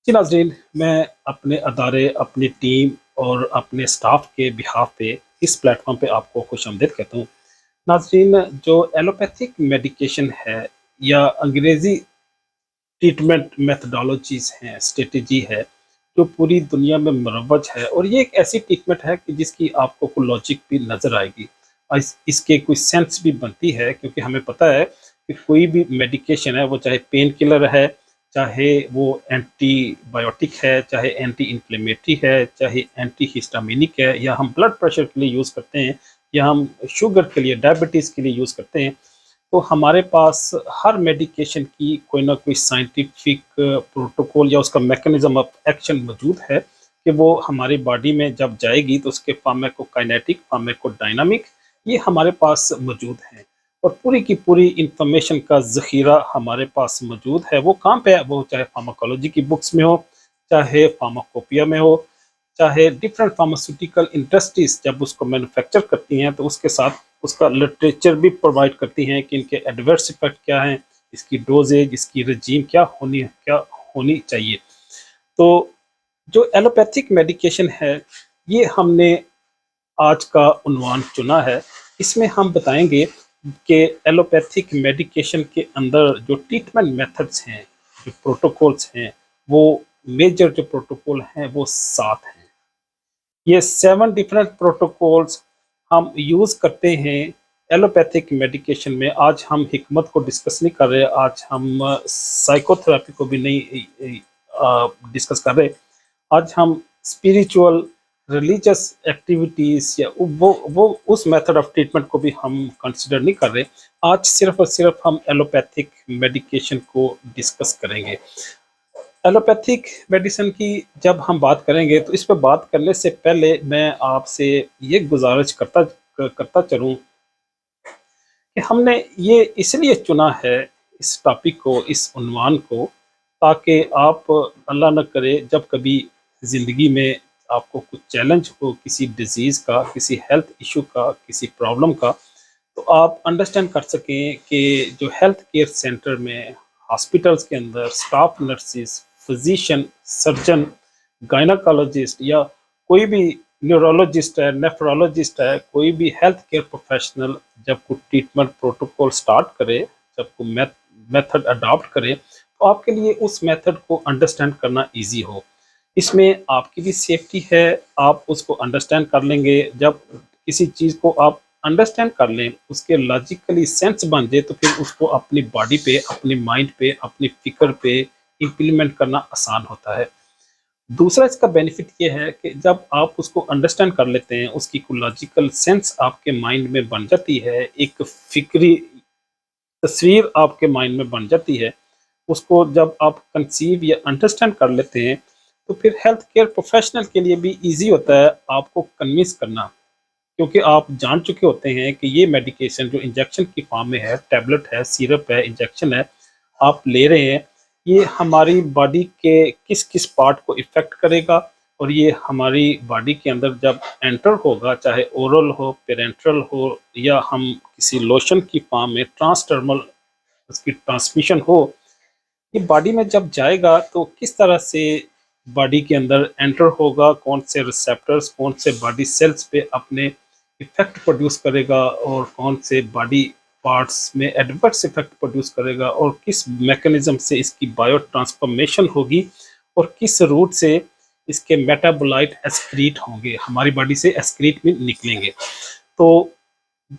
जी नाज़रीन, मैं अपने अदारे, अपनी टीम और अपने स्टाफ के बिहाफ़ पे इस प्लेटफ़ॉर्म पे आपको खुशामदीद कहता हूँ। नाज़रीन, जो एलोपैथिक मेडिकेशन है या अंग्रेज़ी ट्रीटमेंट मेथोडोलॉजीज़ हैं, स्ट्रैटेजी है, जो पूरी दुनिया में मरवज है और ये एक ऐसी ट्रीटमेंट है कि जिसकी आपको कोई लॉजिक भी नज़र आएगी। इसके कोई सेंस भी बनती है क्योंकि हमें पता है कि कोई भी मेडिकेशन है, वो चाहे पेन किलर है, चाहे वो एंटीबायोटिक है, चाहे एंटी इन्फ्लेमेटरी है, चाहे एंटी हिस्टामिनिक है या हम ब्लड प्रेशर के लिए यूज़ करते हैं या हम शुगर के लिए, डायबिटीज़ के लिए यूज़ करते हैं। तो हमारे पास हर मेडिकेशन की कोई ना कोई साइंटिफिक प्रोटोकॉल या उसका मैकेनिज्म ऑफ एक्शन मौजूद है कि वो हमारी बॉडी में जब जाएगी तो उसके फार्माकोकाइनेटिक, फार्माकोडायनामिक ये हमारे पास मौजूद हैं और पूरी की पूरी इंफॉर्मेशन का ज़ख़ीरा हमारे पास मौजूद है। वो कहाँ पे है? वो चाहे फार्माकोलॉजी की बुक्स में हो, चाहे फार्माकोपिया में हो, चाहे डिफरेंट फार्मास्यूटिकल इंडस्ट्रीज़ जब उसको मैन्युफैक्चर करती हैं तो उसके साथ उसका लिटरेचर भी प्रोवाइड करती हैं कि इनके एडवर्स इफ़ेक्ट क्या हैं, इसकी डोज़ेज, इसकी रेजीम क्या होनी चाहिए। तो जो एलोपैथिक मेडिकेशन है, ये हमने आज का उन्वान चुना है। इसमें हम बताएँगे कि एलोपैथिक मेडिकेशन के अंदर जो ट्रीटमेंट मेथड्स हैं, जो प्रोटोकॉल्स हैं, वो मेजर जो प्रोटोकॉल हैं, वो 7 हैं। ये 7 डिफरेंट प्रोटोकॉल्स हम यूज़ करते हैं एलोपैथिक मेडिकेशन में। आज हम हिकमत को डिस्कस नहीं कर रहे, आज हम साइकोथेरेपी को भी नहीं डिस्कस कर रहे। आज हम स्पिरिचुअल, रिलीजियस एक्टिविटीज़ या वो उस मेथड ऑफ ट्रीटमेंट को भी हम कंसीडर नहीं कर रहे। आज सिर्फ़ और सिर्फ़ हम एलोपैथिक मेडिकेशन को डिस्कस करेंगे। एलोपैथिक मेडिसिन की जब हम बात करेंगे तो इस पे बात करने से पहले मैं आपसे ये गुज़ारिश करता चलूँ कि हमने ये इसलिए चुना है इस टॉपिक को, इस उन्वान को, ताकि आप अल्लाह न करे जब कभी ज़िंदगी में आपको कुछ चैलेंज हो किसी डिज़ीज़ का, किसी हेल्थ इश्यू का, किसी प्रॉब्लम का, तो आप अंडरस्टैंड कर सकें कि जो हेल्थ केयर सेंटर में, हॉस्पिटल्स के अंदर staff nurses, physician, surgeon, gynaecologist या कोई भी न्यूरोलॉजिस्ट है, नेफ्रोलॉजिस्ट है, कोई भी हेल्थ केयर प्रोफेशनल जब कोई ट्रीटमेंट प्रोटोकॉल स्टार्ट करे, जब कोई मेथड अडॉप्ट करे, तो आपके लिए उस मेथड को अंडरस्टैंड करना ईज़ी हो। इसमें आपकी भी सेफ्टी है, आप उसको अंडरस्टैंड कर लेंगे। जब किसी चीज़ को आप अंडरस्टैंड कर लें, उसके लॉजिकली सेंस बन जाए, तो फिर उसको अपनी बॉडी पे, अपने माइंड पे, अपनी फ़िक्र पे इम्प्लीमेंट करना आसान होता है। दूसरा इसका बेनिफिट ये है कि जब आप उसको अंडरस्टैंड कर लेते हैं, उसकी कोई लॉजिकल सेंस आपके माइंड में बन जाती है, एक फ़िक्री तस्वीर आपके माइंड में बन जाती है, उसको जब आप कंसीव या अंडरस्टैंड कर लेते हैं, तो फिर हेल्थ केयर प्रोफ़ेशनल के लिए भी ईज़ी होता है आपको कन्विंस करना। क्योंकि आप जान चुके होते हैं कि ये मेडिकेशन जो इंजेक्शन की फॉर्म में है, टैबलेट है, सिरप है, इंजेक्शन है, आप ले रहे हैं, ये हमारी बॉडी के किस-किस पार्ट को इफ़ेक्ट करेगा और ये हमारी बॉडी के अंदर जब एंटर होगा, चाहे ओरल हो, पेरेंटरल हो या हम किसी लोशन की फॉर्म में ट्रांसडर्मल उसकी ट्रांसमिशन हो, ये बॉडी में जब जाएगा तो किस तरह से बॉडी के अंदर एंटर होगा, कौन से रिसेप्टर्स, कौन से बॉडी सेल्स पे अपने इफ़ेक्ट प्रोड्यूस करेगा और कौन से बॉडी पार्ट्स में एडवर्स इफ़ेक्ट प्रोड्यूस करेगा और किस मैकेनिज़्म से इसकी बायो ट्रांसफ़ॉर्मेशन होगी और किस रूट से इसके मेटाबोलाइट एक्सक्रीट होंगे, हमारी बॉडी से एक्सक्रीट में निकलेंगे। तो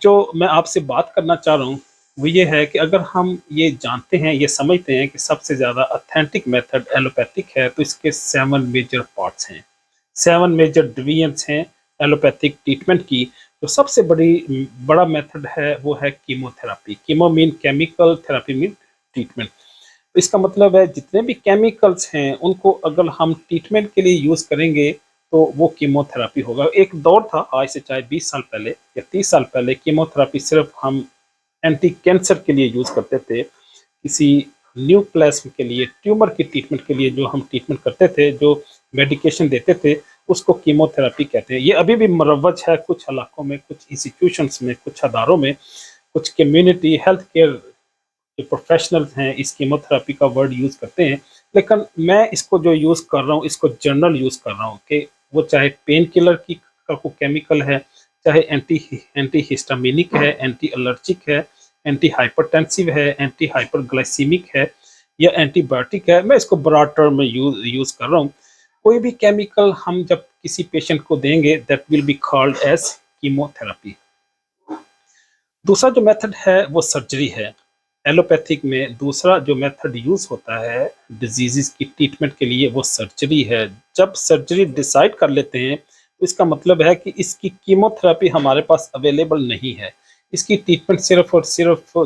जो मैं आपसे बात करना चाह रहा हूँ, वो ये है कि अगर हम ये जानते हैं, ये समझते हैं कि सबसे ज़्यादा ऑथेंटिक मेथड एलोपैथिक है, तो इसके 7 मेजर पार्ट्स हैं, 7 मेजर डिवीजन्स हैं एलोपैथिक ट्रीटमेंट की। जो सबसे बड़ा मेथड है, वो है chemotherapy. Chemo mean chemical, therapy mean treatment. तो इसका मतलब है जितने भी केमिकल्स हैं, उनको अगर हम ट्रीटमेंट के लिए यूज़ करेंगे, तो वो कीमोथेरेपी होगा। एक दौर था आज से चाहे 20 साल पहले या 30 साल पहले कीमोथेरेपी सिर्फ़ हम एंटी कैंसर के लिए यूज़ करते थे। किसी न्यूप्लाज़्म के लिए, ट्यूमर की ट्रीटमेंट के लिए जो हम ट्रीटमेंट करते थे, जो मेडिकेशन देते थे, उसको कीमोथेरेपी कहते हैं। ये अभी भी मरवज है कुछ इलाकों में, कुछ इंस्टीट्यूशंस में, कुछ अदारों में, कुछ कम्युनिटी हेल्थ केयर जो प्रोफेशनल्स हैं इस कीमोथेरेपी का वर्ड यूज़ करते हैं, लेकिन मैं इसको जो यूज़ कर रहा हूँ, इसको जनरल यूज़ कर रहा हूँ कि वो चाहे पेन किलर की का कोई केमिकल है, चाहे एंटी हिस्टामिनिक है, एंटी एलर्जिक है, एंटी हाइपरटेंसिव है, एंटी हाइपरग्लाइसीमिक है या एंटीबायोटिक है, मैं इसको ब्रॉड टर्म में यूज़ कर रहा हूँ। कोई भी केमिकल हम जब किसी पेशेंट को देंगे, that will be called as chemotherapy. दूसरा जो मेथड है वो सर्जरी है। एलोपैथिक में दूसरा जो मेथड यूज़ होता है डिजीज़ेज़ की ट्रीटमेंट के लिए, वो सर्जरी है। जब सर्जरी डिसाइड कर लेते हैं, तो इसका मतलब है कि इसकी कीमोथेरेपी हमारे पास अवेलेबल नहीं है। इसकी ट्रीटमेंट सिर्फ़ और सिर्फ़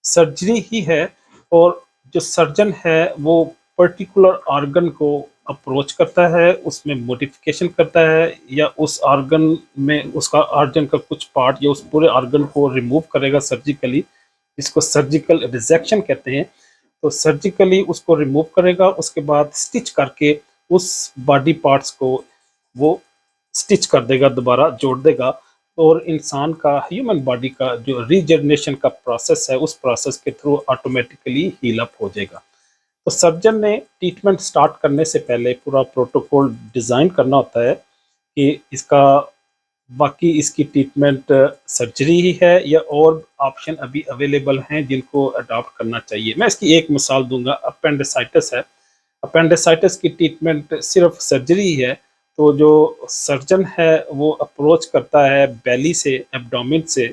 सर्जरी ही है, और जो सर्जन है वो पर्टिकुलर ऑर्गन को अप्रोच करता है, उसमें मॉडिफिकेशन करता है, या उस ऑर्गन में उसका ऑर्गन का कुछ पार्ट या उस पूरे ऑर्गन को रिमूव करेगा सर्जिकली, जिसको सर्जिकल रिसेक्शन कहते हैं। तो सर्जिकली उसको रिमूव करेगा, उसके बाद स्टिच करके उस बॉडी पार्ट्स को वो स्टिच कर देगा, दोबारा जोड़ देगा, और इंसान का, ह्यूमन बॉडी का जो रीजनरेशन का प्रोसेस है, उस प्रोसेस के थ्रू ऑटोमेटिकली हील अप हो जाएगा। तो सर्जन ने ट्रीटमेंट स्टार्ट करने से पहले पूरा प्रोटोकॉल डिज़ाइन करना होता है कि इसका बाकी इसकी ट्रीटमेंट सर्जरी ही है या और ऑप्शन अभी अवेलेबल हैं जिनको अडॉप्ट करना चाहिए। मैं इसकी एक मिसाल दूंगा, अपेंडिसाइटिस है। अपेंडिसाइटिस की ट्रीटमेंट सिर्फ सर्जरी ही है। तो जो सर्जन है वो अप्रोच करता है बेली से, एब्डोमेन से,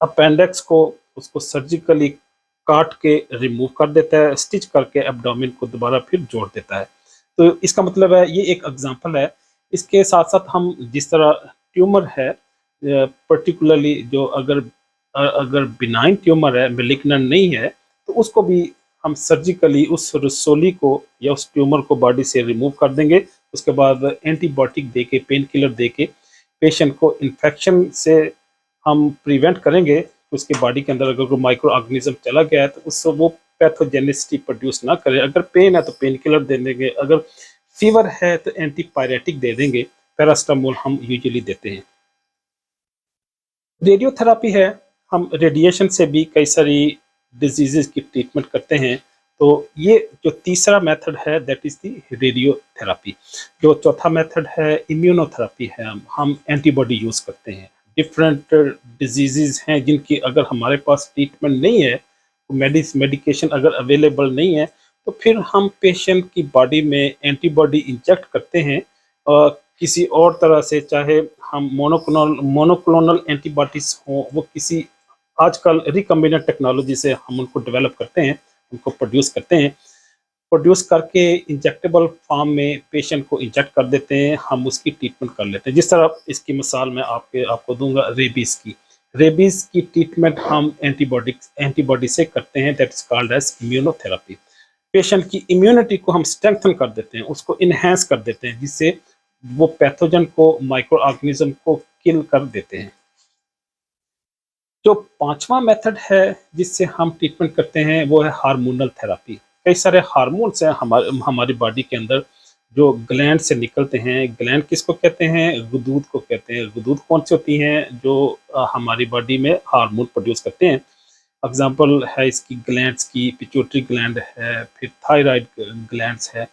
अपेंडिक्स को उसको सर्जिकली काट के रिमूव कर देता है, स्टिच करके एब्डोमेन को दोबारा फिर जोड़ देता है। तो इसका मतलब है, ये एक एग्जांपल है। इसके साथ-साथ हम जिस तरह ट्यूमर है, पर्टिकुलरली जो अगर बिनाइन ट्यूमर है, मैलिग्नेंट नहीं है, तो उसको भी हम सर्जिकली उस रसोली को या उस ट्यूमर को बॉडी से रिमूव कर देंगे। उसके बाद एंटीबायोटिक दे के, पेन किलर दे के पेशेंट को इन्फेक्शन से हम प्रिवेंट करेंगे। उसकी बॉडी के अंदर अगर कोई माइक्रो ऑर्गेनिज्म चला गया है तो उससे वो पैथोजेनिसिटी प्रोड्यूस ना करे। अगर पेन है तो पेन किलर दे देंगे, अगर फीवर है तो एंटीपायरेटिक दे देंगे, पैरास्टामोल हम यूजुअली देते हैं। रेडियोथेरेपी है, हम रेडिएशन से भी कई सारी डिजीज़ेज़ की ट्रीटमेंट करते हैं। तो ये जो तीसरा मेथड है दैट इज़ द रेडियोथेरेपी। जो चौथा मेथड है इम्यूनोथेरेपी है, हम एंटीबॉडी यूज़ करते हैं। डिफरेंट डिजीज़ेज़ हैं जिनकी अगर हमारे पास ट्रीटमेंट नहीं है, मेडिकेशन अगर अवेलेबल नहीं है, तो फिर हम पेशेंट की बॉडी में एंटीबॉडी इंजेक्ट करते हैं। किसी और तरह से, चाहे हम मोनोक्लोनल एंटीबॉडीज़ हों, वो किसी आजकल रिकम्बिनेंट टेक्नोलॉजी से हम उनको डेवलप करते हैं, उनको प्रोड्यूस करते हैं। प्रोड्यूस करके इंजेक्टेबल फॉर्म में पेशेंट को इंजेक्ट कर देते हैं, हम उसकी ट्रीटमेंट कर लेते हैं। जिस तरह इसकी मिसाल मैं आपको दूँगा रेबीज़ की। रेबीज़ की ट्रीटमेंट हम एंटीबॉडी से करते हैं, that is called as immunotherapy. Patient की इम्यूनिटी को हम स्ट्रेंथन कर देते हैं, उसको एनहांस कर देते हैं, जिससे वो पैथोजन को, माइक्रो ऑर्गेनिज्म को किल कर देते हैं। जो पाँचवाँ मेथड है जिससे हम ट्रीटमेंट करते हैं वो है हार्मोनल थेरेपी। कई सारे हार्मोन्स हैं हमारी बॉडी के अंदर जो ग्लैंड से निकलते हैं। ग्लैंड किसको कहते हैं? गुदूद को कहते हैं। गुदूद कौन सी होती हैं? जो हमारी बॉडी में हार्मोन प्रोड्यूस करते हैं। एग्जांपल है इसकी ग्लैंड्स की, पिट्यूटरी ग्लैंड है, फिर थायराइड ग्लैंड्स है।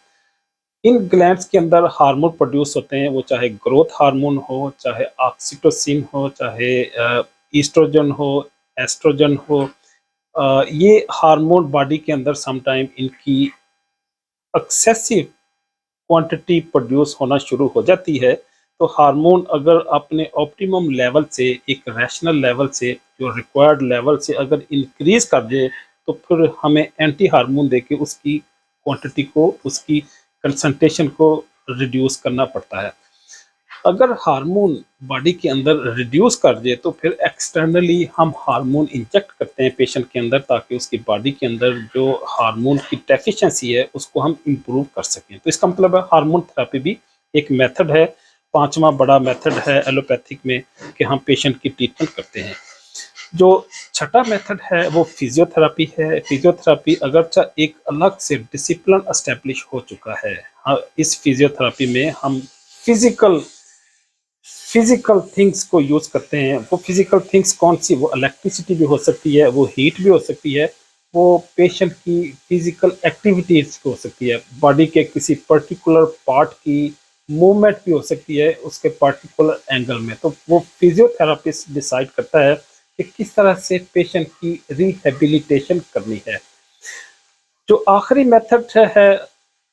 इन ग्लैंड्स के अंदर हार्मोन प्रोड्यूस होते हैं, वो चाहे ग्रोथ हार्मोन हो, चाहे ऑक्सीटोसिन हो, चाहे ईस्ट्रोजन हो, एस्ट्रोजन हो। ये हार्मोन बॉडी के अंदर समटाइम इनकी एक्सेसिव क्वांटिटी प्रोड्यूस होना शुरू हो जाती है। तो हार्मोन अगर अपने ऑप्टिमम लेवल से, एक रैशनल लेवल से, जो रिक्वायर्ड लेवल से अगर इंक्रीज कर दे, तो फिर हमें एंटी हार्मोन देके उसकी क्वांटिटी को, उसकी कंसंट्रेशन को रिड्यूस करना पड़ता है। अगर हार्मोन बॉडी के अंदर रिड्यूस कर दे तो फिर एक्सटर्नली हम हार्मोन इंजेक्ट करते हैं पेशेंट के अंदर, ताकि उसकी बॉडी के अंदर जो हार्मोन की डेफिशिएंसी है उसको हम इम्प्रूव कर सकें। तो इसका मतलब है हार्मोन थेरेपी भी एक मेथड है। पांचवा बड़ा मेथड है एलोपैथिक में कि हम पेशेंट की ट्रीटमेंट करते हैं। जो छठा मेथड है वो फिजियोथेरेपी है। फिजियोथेरेपी अगरचा एक अलग से डिसिप्लिन एस्टेब्लिश हो चुका है। हाँ, इस फिजियोथेरेपी में हम फिजिकल फिजिकल थिंग्स को यूज करते हैं। वो फिजिकल थिंग्स कौन सी? वो इलेक्ट्रिसिटी भी हो सकती है, वो हीट भी हो सकती है, वो पेशेंट की फिजिकल एक्टिविटीज हो सकती है, बॉडी के किसी पर्टिकुलर पार्ट की मूवमेंट भी हो सकती है उसके पर्टिकुलर एंगल में। तो वो फिजियोथेरापिस्ट डिसाइड करता है कि किस तरह से पेशेंट की रिहेबिलिटेशन करनी है। जो आखिरी मेथड है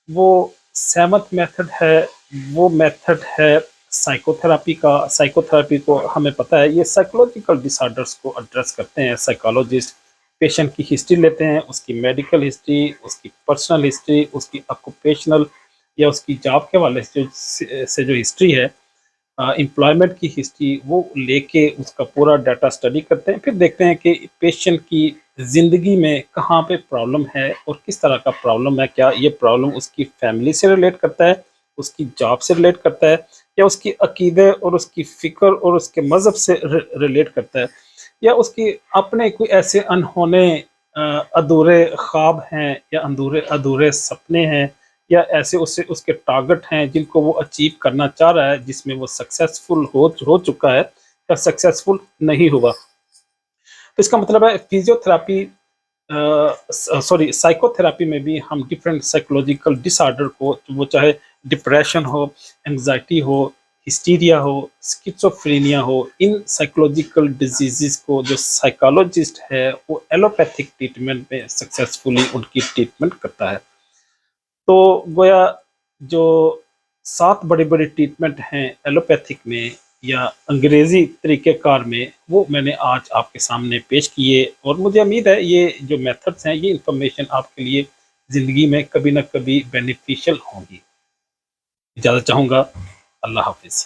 वो सेवंथ मेथड है, वो मेथड है साइकोथेरापी का। साइकोथेरापी को हमें पता है ये साइकोलॉजिकल डिसऑर्डर्स को एड्रेस करते हैं। साइकोलॉजिस्ट पेशेंट की हिस्ट्री लेते हैं, उसकी मेडिकल हिस्ट्री, उसकी पर्सनल हिस्ट्री, उसकी ऑक्यूपेशनल या उसकी जॉब के वाले से जो हिस्ट्री है, एम्प्लॉयमेंट की हिस्ट्री, वो लेके उसका पूरा डाटा स्टडी करते हैं। फिर देखते हैं कि पेशेंट की ज़िंदगी में कहाँ पे प्रॉब्लम है और किस तरह का प्रॉब्लम है। क्या ये प्रॉब्लम उसकी फैमिली से रिलेट करता है, उसकी जॉब से रिलेट करता है, या उसकी अकीदे और उसकी फ़िक्र और उसके मज़हब से रिलेट करता है, या उसकी अपने कोई ऐसे अनहोने अधूरे ख्वाब हैं या अधूरे अधूरे सपने हैं, या ऐसे उससे उसके टारगेट हैं जिनको वो अचीव करना चाह रहा है, जिसमें वो सक्सेसफुल हो चुका है या सक्सेसफुल नहीं हुआ। तो इसका मतलब है फिजियोथेरापी सॉरी साइकोथेरेपी में भी हम डिफरेंट साइकोलॉजिकल डिसऑर्डर को, वो चाहे डिप्रेशन हो, एंग्जाइटी हो, हिस्टीरिया हो, स्किज़ोफ्रेनिया हो, इन साइकोलॉजिकल डिजीज़ेज़ को जो साइकोलॉजिस्ट है वो एलोपैथिक ट्रीटमेंट में सक्सेसफुली उनकी ट्रीटमेंट करता है। तो गोया जो 7 बड़ी-बड़ी ट्रीटमेंट हैं एलोपैथिक में या अंग्रेज़ी तरीक़ेकार में, वो मैंने आज आपके सामने पेश किए, और मुझे उम्मीद है ये जो मेथड्स हैं, ये इन्फॉर्मेशन आपके लिए ज़िंदगी में कभी न कभी बेनिफिशियल होंगी। इजाज़त चाहूँगा। अल्लाह हाफ़िज़।